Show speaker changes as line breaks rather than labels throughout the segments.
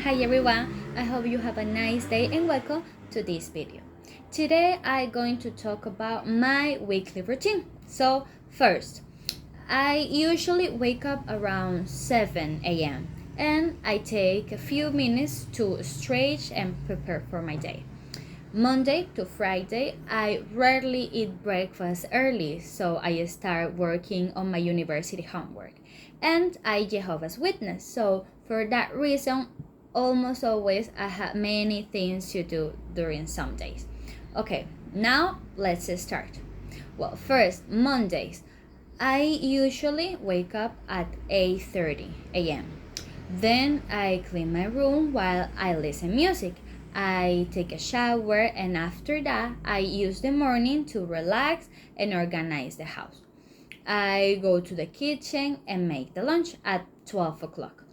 Hi everyone, I hope you have a nice day and welcome to this video. Today I'm going to talk about my weekly routine. So first, I usually wake up around 7 a.m. and I take a few minutes to stretch and prepare for my day. Monday to Friday, I rarely eat breakfast early, so I start working on my university homework. And I Jehovah's Witness, so for that reason, almost always I have many things to do during some days. Okay, now let's start. Well, first, Mondays. I usually wake up at 8:30 a.m. Then I clean my room while I listen music. I take a shower and after that I use the morning to relax and organize the house. I go to the kitchen and make the lunch at 12 o'clock.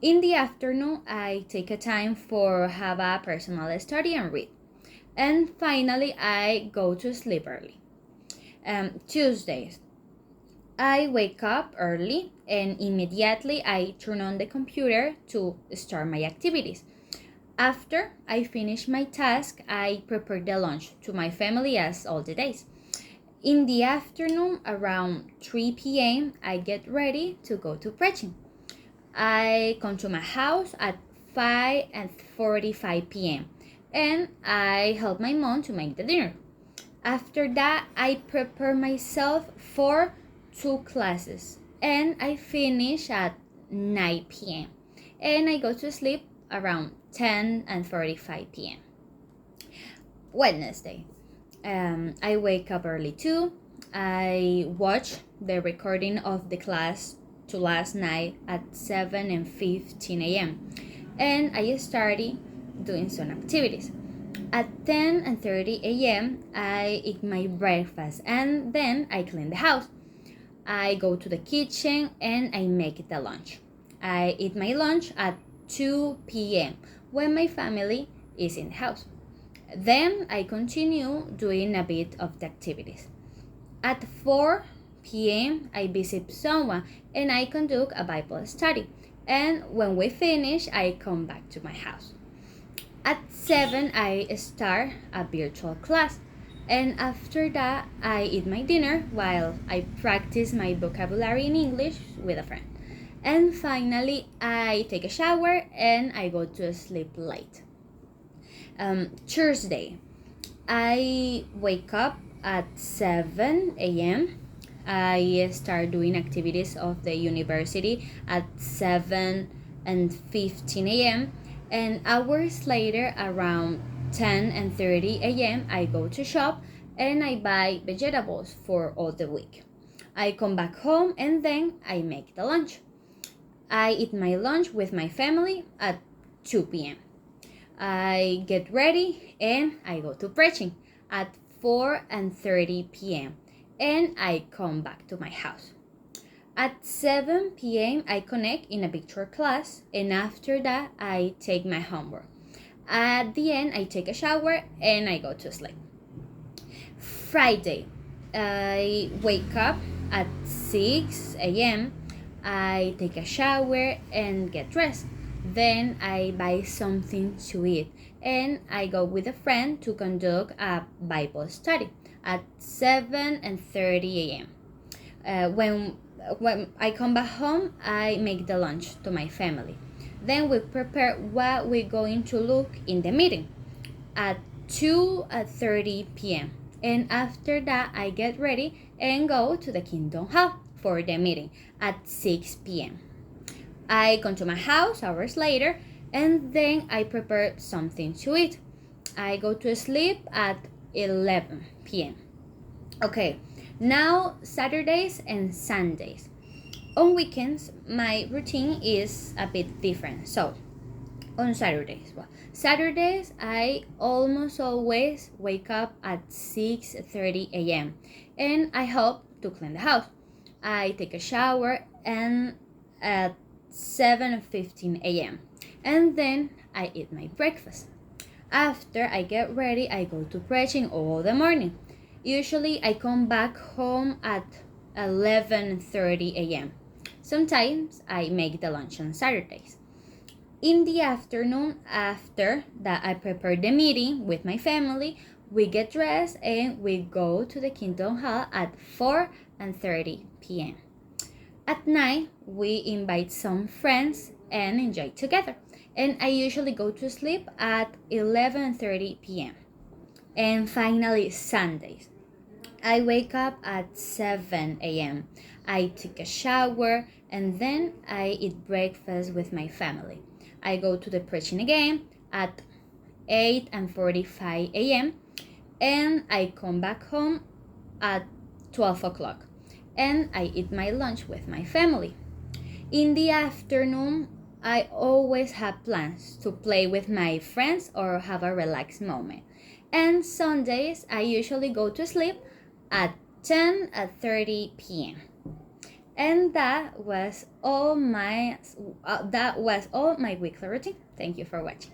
In the afternoon, I take a time for have a personal study and read. And finally, I go to sleep early. Tuesdays, I wake up early and immediately I turn on the computer to start my activities. After I finish my task, I prepare the lunch to my family as all the days. In the afternoon, around 3 p.m., I get ready to go to preaching. I come to my house at 5:45 p.m. and I help my mom to make the dinner. After that, I prepare myself for two classes and I finish at 9 p.m. and I go to sleep around 10:45 p.m. Wednesday. I wake up early too. I watch the recording of the class to last night at 7:15 a.m. and I started doing some activities. At 10:30 a.m. I eat my breakfast and then I clean the house. I go to the kitchen and I make the lunch. I eat my lunch at 2 p.m. when my family is in the house. Then I continue doing a bit of the activities. At 4 p.m. I visit someone and I conduct a Bible study. And when we finish, I come back to my house. At 7, I start a virtual class. And after that, I eat my dinner while I practice my vocabulary in English with a friend. And finally, I take a shower and I go to sleep late. Thursday, I wake up at 7 a.m. I start doing activities of the university at 7:15 a.m. and hours later around 10:30 a.m. I go to shop and I buy vegetables for all the week. I come back home and then I make the lunch. I eat my lunch with my family at 2 p.m. I get ready and I go to preaching at 4:30 p.m. and I come back to my house. At 7 p.m. I connect in a picture class and after that I take my homework. At the end I take a shower and I go to sleep. Friday, I wake up at 6 a.m. I take a shower and get dressed. Then I buy something to eat and I go with a friend to conduct a Bible study at 7:30 a.m. When I come back home, I make the lunch to my family. Then we prepare what we're going to look in the meeting at 2:30 p.m. And after that, I get ready and go to the Kingdom Hall for the meeting at 6 p.m. I come to my house hours later and then I prepare something to eat. I go to sleep at 11 p.m. Okay, now Saturdays and Sundays. On weekends, my routine is a bit different. So, on Saturdays I almost always wake up at 6:30 a.m. and I help to clean the house. I take a shower and at 7:15 a.m. and then I eat my breakfast. After I get ready, I go to preaching all the morning. Usually I come back home at 11:30 a.m. Sometimes I make the lunch on Saturdays. In the afternoon, after that I prepare the meeting with my family, we get dressed and we go to the Kingdom Hall at 4:30 p.m. At night, we invite some friends and enjoy together. And I usually go to sleep at 11:30 p.m. And finally, Sundays. I wake up at 7 a.m. I take a shower and then I eat breakfast with my family. I go to the preaching again at 8:45 a.m. and I come back home at 12 o'clock and I eat my lunch with my family. In the afternoon, I always have plans to play with my friends or have a relaxed moment. And Sundays, I usually go to sleep at 10:30 p.m. And that was all my weekly routine. Thank you for watching.